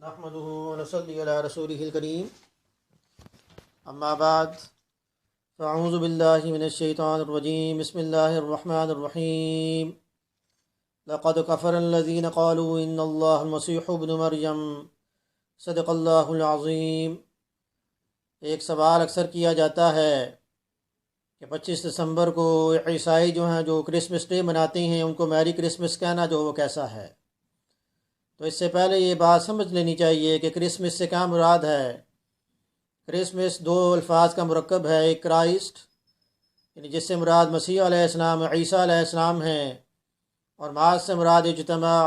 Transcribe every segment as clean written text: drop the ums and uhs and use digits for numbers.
نحمده ونصلي على رسوله الكريم اما بعد فاعوذ بالله من الشيطان الرجيم بسم الله الرحمن الرحيم لقد كفر الذين قالوا ان الله المسيح ابن مريم صدق اللہ العظیم۔ ایک سوال اکثر کیا جاتا ہے کہ 25 دسمبر کو عیسائی جو ہیں جو کرسمس ڈے مناتے ہیں ان کو میری کرسمس کہنا جو وہ کیسا ہے؟ تو اس سے پہلے یہ بات سمجھ لینی چاہیے کہ کرسمس سے کیا مراد ہے۔ کرسمس دو الفاظ کا مرکب ہے، ایک کرائسٹ یعنی جس سے مراد مسیح علیہ السلام عیسیٰ علیہ السلام ہیں، اور معاذ سے مراد اجتماع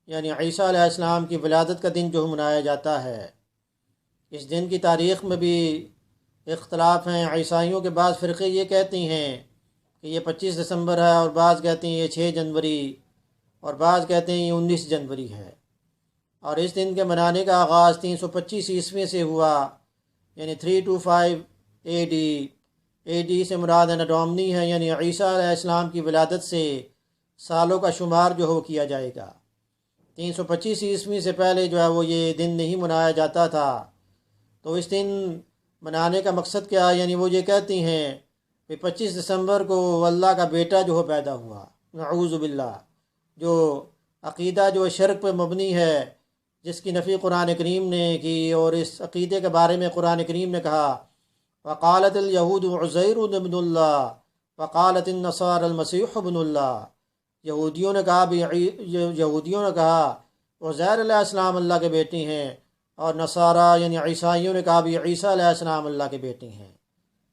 یعنی عیسیٰ علیہ السلام کی ولادت کا دن جو منایا جاتا ہے۔ اس دن کی تاریخ میں بھی اختلاف ہیں۔ عیسائیوں کے بعض فرقے یہ کہتے ہیں کہ یہ 25 دسمبر ہے، اور بعض کہتے ہیں یہ 6 جنوری، اور بعض کہتے ہیں یہ 19 جنوری ہے۔ اور اس دن کے منانے کا آغاز 325 عیسوی سے ہوا، یعنی 325 اے ڈی سے مراد ڈومنی ہے، یعنی عیسیٰ علیہ السلام کی ولادت سے سالوں کا شمار جو ہو کیا جائے گا۔ 325 عیسوی سے پہلے جو ہے وہ یہ دن نہیں منایا جاتا تھا۔ تو اس دن منانے کا مقصد کیا؟ یعنی وہ یہ کہتی ہیں کہ 25 دسمبر کو اللہ کا بیٹا جو ہو پیدا ہوا، نعوذ باللہ، جو عقیدہ جو شرک پہ مبنی ہے، جس کی نفی قرآن کریم نے کی، اور اس عقیدے کے بارے میں قرآن کریم نے کہا وقالت الیہود عزیر ابن اللہ وقالت النصارى المسیح ابن اللہ۔ یہودیوں نے کہا عزیر علیہ السلام اللہ کے بیٹے ہیں، اور نصارہ یعنی عیسائیوں نے کہا بھی عیسیٰ علیہ السلام اللہ کے بیٹے ہیں۔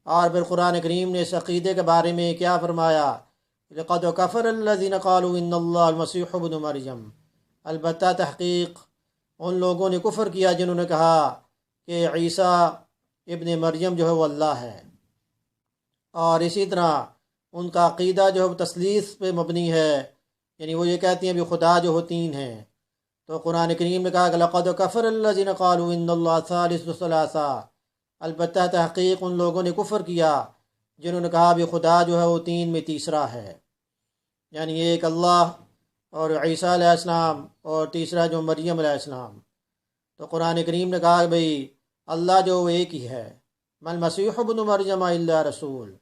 اور پھر قرآن کریم نے اس عقیدے کے بارے میں کیا فرمایا؟ لقد کفر الذین قالوا ان اللہ المسیح ابن مریم۔ البتہ تحقیق ان لوگوں نے کفر کیا جنہوں نے کہا کہ عیسیٰ ابن مریم جو ہے وہ اللہ ہے، اور اسی طرح ان کا عقیدہ جو ہے تثلیث پہ مبنی ہے، یعنی وہ یہ کہتی ہیں بھی خدا جو ہو تین ہیں۔ تو قرآن کریم نے کہا کہ لقد کفر الذین قالوا ان اللہ ثالث ثلاثہ۔ البتہ تحقیق ان لوگوں نے کفر کیا جنہوں نے کہا بھی خدا جو ہے وہ تین میں تیسرا ہے، یعنی ایک اللہ اور عیسیٰ علیہ السلام اور تیسرا جو مریم علیہ السلام۔ تو قرآن کریم نے کہا کہ بھئی اللہ جو وہ ایک ہی ہے، ما المسیح ابن مریم الا رسول۔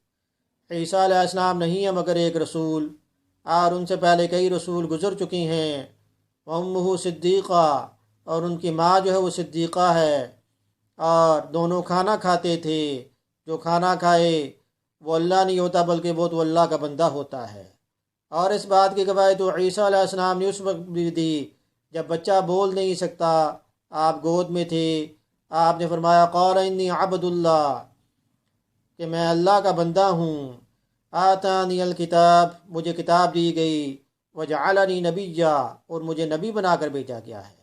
عیسیٰ علیہ السلام نہیں ہے مگر ایک رسول، اور ان سے پہلے کئی رسول گزر چکی ہیں۔ وامہ صدیقہ، اور ان کی ماں جو ہے وہ صدیقہ ہے، اور دونوں کھانا کھاتے تھے۔ جو کھانا کھائے وہ اللہ نہیں ہوتا بلکہ وہ تو اللہ کا بندہ ہوتا ہے۔ اور اس بات کی گواہی تو عیسیٰ علیہ السلام نے اس وقت بھی دی جب بچہ بول نہیں سکتا، آپ گود میں تھے، آپ نے فرمایا قال انی عبد اللہ، کہ میں اللہ کا بندہ ہوں۔ آتانی الکتاب، مجھے کتاب دی گئی، وجعلنی نبیا، اور مجھے نبی بنا کر بھیجا گیا ہے،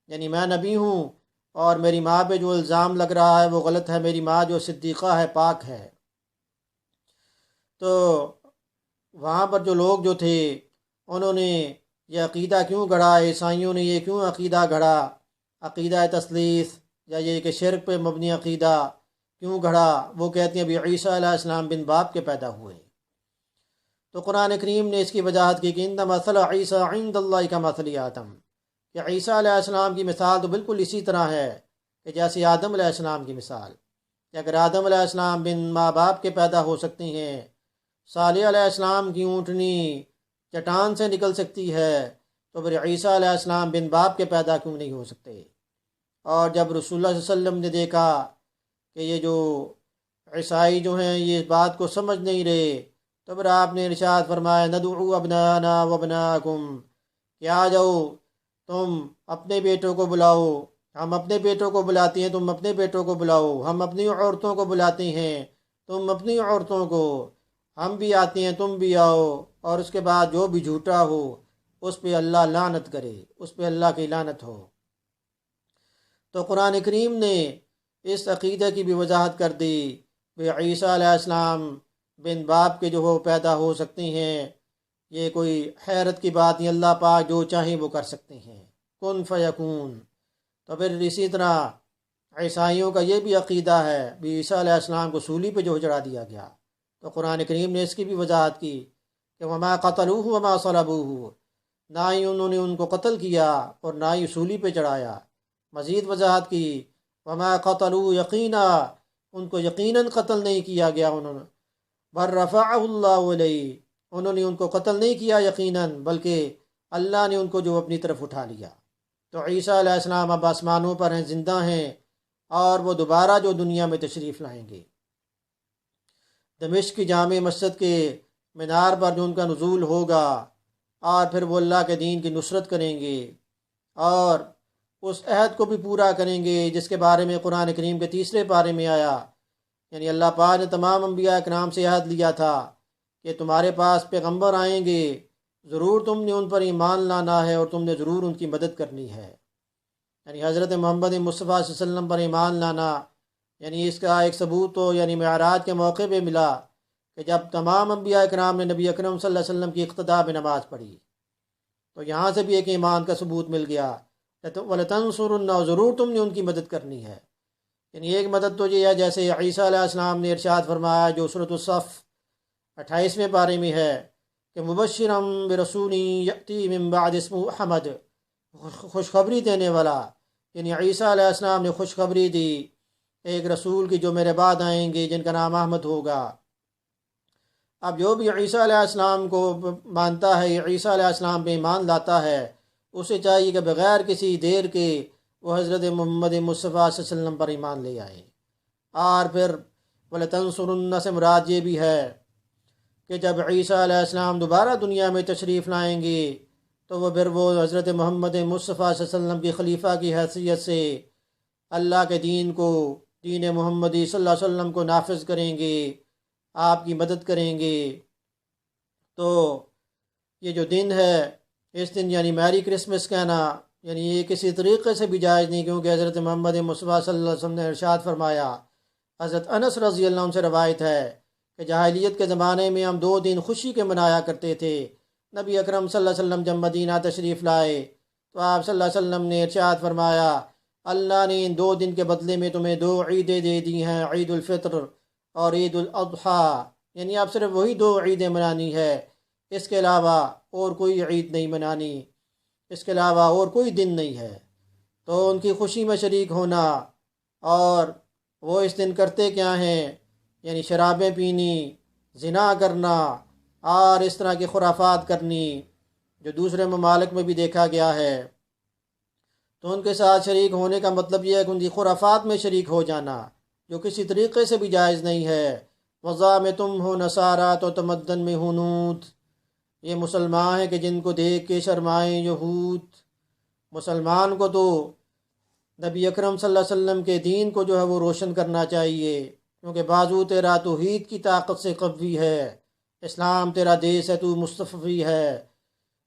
یعنی میں نبی ہوں، اور میری ماں پہ جو الزام لگ رہا ہے وہ غلط ہے۔ میری ماں جو صدیقہ ہے، پاک ہے۔ تو وہاں پر جو لوگ جو تھے انہوں نے یہ عقیدہ کیوں گھڑا، عیسائیوں نے یہ کیوں عقیدہ گھڑا، عقیدہ تثلیث یا یہ کہ شرک پہ مبنی عقیدہ کیوں گھڑا؟ وہ کہتے ہیں بھی عیسیٰ علیہ السلام بن باپ کے پیدا ہوئے۔ تو قرآن کریم نے اس کی وضاحت کی کہ ان مثل عیسیٰ عند اللہ کمثل آدم، کہ عیسیٰ علیہ السلام کی مثال تو بالکل اسی طرح ہے کہ جیسے آدم علیہ السلام کی مثال، کہ اگر آدم علیہ السلام بن ماں باپ کے پیدا ہو سکتے ہیں، صالح علیہ السلام کی اونٹنی چٹان سے نکل سکتی ہے، تو پھر عیسیٰ علیہ السلام بن باپ کے پیدا کیوں نہیں ہو سکتے؟ اور جب رسول اللہ صلی اللہ علیہ وسلم نے دیکھا کہ یہ جو عیسائی جو ہیں یہ اس بات کو سمجھ نہیں رہے، تو پھر آپ نے ارشاد فرمایا ندعو ابنانا وابناکم، کہ آ جاؤ تم اپنے بیٹوں کو بلاؤ، ہم اپنے بیٹوں کو بلاتے ہیں، تم اپنے بیٹوں کو بلاؤ، ہم اپنی عورتوں کو بلاتے ہیں، تم اپنی عورتوں کو، ہم بھی آتے ہیں تم بھی آؤ، اور اس کے بعد جو بھی جھوٹا ہو اس پہ اللہ لعنت کرے، اس پہ اللہ کی لعنت ہو۔ تو قرآن کریم نے اس عقیدے کی بھی وضاحت کر دی کہ عیسیٰ علیہ السلام بن باپ کے جو ہو پیدا ہو سکتے ہیں، یہ کوئی حیرت کی بات نہیں، اللہ پاک جو چاہیں وہ کر سکتے ہیں، کن فیکون۔ تو پھر اسی طرح عیسائیوں کا یہ بھی عقیدہ ہے بھی عیسیٰ علیہ السلام کو سولی پہ جو چڑھا دیا گیا، تو قرآن کریم نے اس کی بھی وضاحت کی کہ وما قتلوہ وما صلبوہ، نہ ہی انہوں نے ان کو قتل کیا اور نہ ہی سولی پہ چڑھایا، مزید وضاحت کی، وما قتلوا یقینا، ان کو یقیناً قتل نہیں کیا گیا انہوں نے، بل رفعہ اللہ علیہ، انہوں نے ان کو قتل نہیں کیا یقیناً، بلکہ اللہ نے ان کو جو اپنی طرف اٹھا لیا۔ تو عیسیٰ علیہ السلام اب آسمانوں پر ہیں، زندہ ہیں، اور وہ دوبارہ جو دنیا میں تشریف لائیں گے۔ دمشق کی جامع مسجد کے مینار پر جو ان کا نزول ہوگا، اور پھر وہ اللہ کے دین کی نصرت کریں گے، اور اس عہد کو بھی پورا کریں گے جس کے بارے میں قرآن کریم کے تیسرے پارے میں آیا، یعنی اللہ پاک نے تمام انبیاء کرام سے عہد لیا تھا کہ تمہارے پاس پیغمبر آئیں گے، ضرور تم نے ان پر ایمان لانا ہے اور تم نے ضرور ان کی مدد کرنی ہے۔ یعنی حضرت محمد مصطفیٰ صلی اللہ علیہ وسلم پر ایمان لانا، یعنی اس کا ایک ثبوت تو یعنی معراج کے موقع پہ ملا کہ جب تمام انبیاء کرام نے نبی اکرم صلی اللہ علیہ وسلم کی اقتداء میں نماز پڑھی، تو یہاں سے بھی ایک ایمان کا ثبوت مل گیا، وَلَتَنْصُرُنَّ، ضرور تم نے ان کی مدد کرنی ہے۔ یعنی ایک مدد تو یہ ہے جیسے عیسیٰ علیہ السلام نے ارشاد فرمایا جو سورۃ الصف 28ویں پارے میں ہے کہ مبشرا برسول یأتی من بعد اسمہ احمد، خوشخبری دینے والا، یعنی عیسیٰ علیہ السلام نے خوشخبری دی ایک رسول کی جو میرے بعد آئیں گے جن کا نام احمد ہوگا۔ اب جو بھی عیسیٰ علیہ السلام کو مانتا ہے، عیسیٰ علیہ السلام پہ ایمان لاتا ہے، اسے چاہیے کہ بغیر کسی دیر کے وہ حضرت محمد مصطفیٰ صلی اللہ علیہ وسلم پر ایمان لے آئے۔ اور پھر وَلَتَنْصُرُنَّ سے مراد یہ بھی ہے کہ جب عیسیٰ علیہ السلام دوبارہ دنیا میں تشریف لائیں گے تو وہ پھر وہ حضرت محمد مصطفیٰ صلی اللہ علیہ وسلم کی خلیفہ کی حیثیت سے اللہ کے دین کو، دین محمدی صلی اللہ علیہ وسلم کو نافذ کریں گے، آپ کی مدد کریں گے۔ تو یہ جو دن ہے، اس دن یعنی میری کرسمس کہنا، یعنی یہ کسی طریقے سے بھی جائز نہیں، کیونکہ حضرت محمد مصطفیٰ صلی اللہ علیہ وسلم نے ارشاد فرمایا، حضرت انس رضی اللہ عنہ سے روایت ہے کہ جاہلیت کے زمانے میں ہم 2 دن خوشی کے منایا کرتے تھے۔ نبی اکرم صلی اللہ علیہ وسلم جب مدینہ تشریف لائے تو آپ صلی اللہ علیہ وسلم نے ارشاد فرمایا، اللہ نے ان 2 دن کے بدلے میں تمہیں 2 عیدیں دے دی ہیں، عید الفطر اور عید الاضحیٰ، یعنی آپ صرف وہی 2 عیدیں منانی ہے، اس کے علاوہ اور کوئی عید نہیں منانی، اس کے علاوہ اور کوئی دن نہیں ہے۔ تو ان کی خوشی میں شریک ہونا، اور وہ اس دن کرتے کیا ہیں، یعنی شرابیں پینی، زنا کرنا اور اس طرح کی خرافات کرنی جو دوسرے ممالک میں بھی دیکھا گیا ہے۔ تو ان کے ساتھ شریک ہونے کا مطلب یہ ہے کہ ان کی خرافات میں شریک ہو جانا جو کسی طریقے سے بھی جائز نہیں ہے۔ وضع میں تم ہو نصارہ تو تمدن میں ہنود، یہ مسلمان ہیں کہ جن کو دیکھ کے شرمائیں یہود۔ مسلمان کو تو نبی اکرم صلی اللہ علیہ وسلم کے دین کو جو ہے وہ روشن کرنا چاہیے، کیونکہ بازو تیرا توحید کی طاقت سے قوی ہے، اسلام تیرا دیس ہے، تو مصطفی ہے۔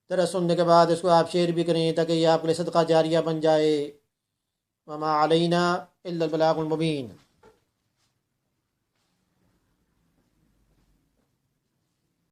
ذرا سننے کے بعد اس کو آپ شیئر بھی کریں تاکہ یہ آپ کے لیے صدقہ جاریہ بن جائے۔ وما علینا الا البلاغ المبین۔